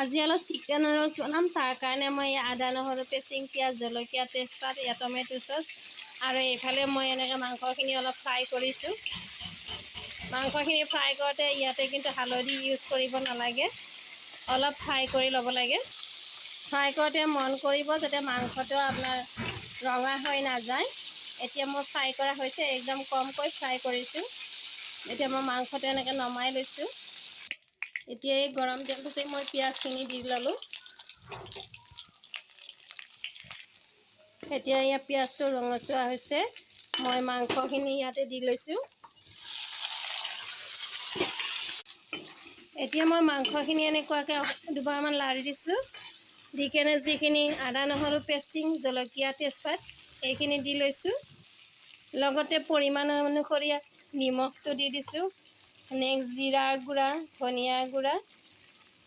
আজি অলপ chicken roast বনাম। তাৰ কাৰণে মই আদা নহৰু পেষ্টিং, পিঁয়াজ, জলকীয়া, তেজপাত, টমেটো চচ আৰু এইফালে মই এনেকৈ মাংসখিনি অলপ ফ্ৰাই কৰিছোঁ। মাংসখিনি ফ্ৰাই কৰোঁতে ইয়াতে কিন্তু হালধি ইউজ কৰিব নালাগে, অলপ ফ্ৰাই কৰি ল'ব লাগে। ফ্ৰাই কৰোঁতে মন কৰিব যাতে মাংসটো আপোনাৰ ৰঙা হৈ নাযায়। এতিয়া মই ফ্ৰাই কৰা হৈছে, একদম কমকৈ ফ্ৰাই কৰিছোঁ। এতিয়া মই মাংসটো এনেকৈ নমাই লৈছোঁ। এতিয়া এই গৰম তেলটোতে মই পিঁয়াজখিনি দি ল'লোঁ। এতিয়া ইয়াত পিঁয়াজটো ৰঙচুৱা হৈছে, মই মাংসখিনি ইয়াতে দি লৈছোঁ। এতিয়া মই মাংসখিনি এনেকুৱাকৈ দুবাৰমান লাৰি দিছোঁ। দি কেনে যিখিনি আদা নহৰু পেষ্টিং, জলকীয়া, তেজপাত এইখিনি দি লৈছোঁ। লগতে পৰিমাণ অনুসৰি নিমখটো দি দিছোঁ। নেক্সট জিৰা গুড়া, ধনিয়া গুড়া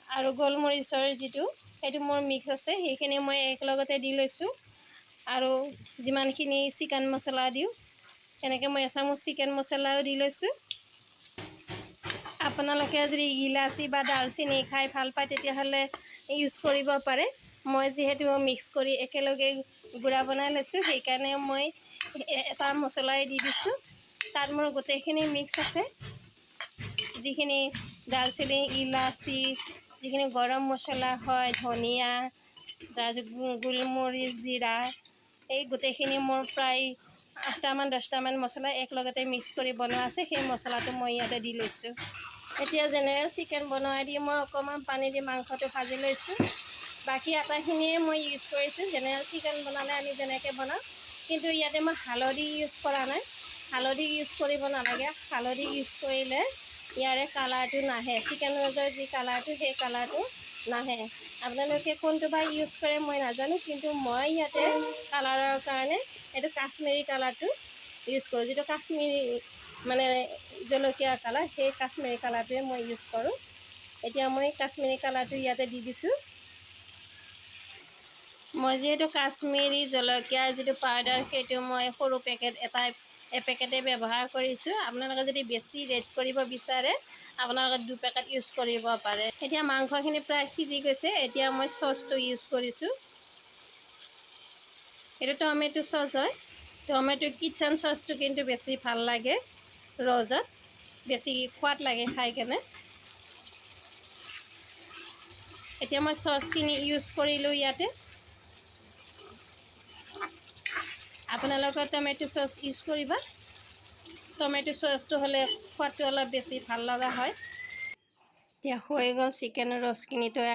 আৰু গোলমৰিচৰ যিটো সেইটো মোৰ মিক্স আছে, সেইখিনি মই একেলগতে দি লৈছোঁ। আৰু যিমানখিনি চিকেন মছলা দিওঁ এনেকৈ মই এচামুচ চিকেন মছলাও দি লৈছোঁ। আপোনালোকে যদি ইলাচি বা দালচেনি খাই ভাল পায় তেতিয়াহ'লে ইউজ কৰিব পাৰে। মই যিহেতু মিক্স কৰি একেলগে গুড়া বনাই লৈছোঁ, সেইকাৰণে মই এটা মছলাই দি দিছোঁ। তাত মোৰ গোটেইখিনি মিক্স আছে, যিখিনি দালচেনি, ইলাচি, যিখিনি গৰম মছলা হয়, ধনিয়া, তাৰপিছত গোলমৰিচ, জিৰা, এই গোটেইখিনি মোৰ প্ৰায় 8টামান 10টামান মছলা একেলগতে মিক্স কৰি বনোৱা আছে। সেই মছলাটো মই ইয়াতে দি লৈছোঁ। এতিয়া জেনেৰেল চিকেন বনোৱাই দি মই অকণমান পানী দি মাংসটো ভাজি লৈছোঁ। বাকী আটাখিনিয়ে মই ইউজ কৰিছোঁ জেনেৰেল চিকেন বনালে আমি যেনেকৈ বনাওঁ, কিন্তু ইয়াতে মই হালধি ইউজ কৰা নাই। হালধি ইউজ কৰিব নালাগে, হালধি ইউজ কৰিলে ইয়াৰে কালাৰটো নাহে, চিকেন ৰ'জৰ যি কালাৰটো সেই কালাৰটো নাহে। আপোনালোকে কোনটো বা ইউজ কৰে মই নাজানো, কিন্তু মই ইয়াতে কালাৰৰ কাৰণে এইটো কাশ্মীৰী কালাৰটো ইউজ কৰোঁ। যিটো কাশ্মীৰী মানে জলকীয়া কালাৰ, সেই কাশ্মীৰী কালাৰটোৱে মই ইউজ কৰোঁ। এতিয়া মই কাশ্মীৰী কালাৰটো ইয়াতে দি দিছোঁ। মই যিহেতু কাশ্মীৰী জলকীয়াৰ যিটো পাউডাৰ সেইটো মই সৰু পেকেট এপেকেটে ব্যৱহাৰ কৰিছোঁ। আপোনালোকে যদি বেছি ৰেড কৰিব বিচাৰে আপোনালোকে 2 পেকেট ইউজ কৰিব পাৰে। এতিয়া মাংসখিনি প্ৰায় সিজি গৈছে। এতিয়া মই চচটো ইউজ কৰিছোঁ। এইটো টমেটো চচ হয়। টমেটো কিটচেন চচটো কিন্তু বেছি ভাল লাগে, ৰ'জত বেছি সোৱাদ লাগে খাই কেনে। এতিয়া মই চচখিনি ইউজ কৰিলোঁ ইয়াতে। আপোনালোকে টমেটো চচ ইউজ কৰিবা। টমেটো চচটো হ'লে সোৱাদটো অলপ বেছি ভাল লগা হয়। এতিয়া হৈ গ'ল চিকেন ৰ'ষ্টখিনি তৈয়াৰ।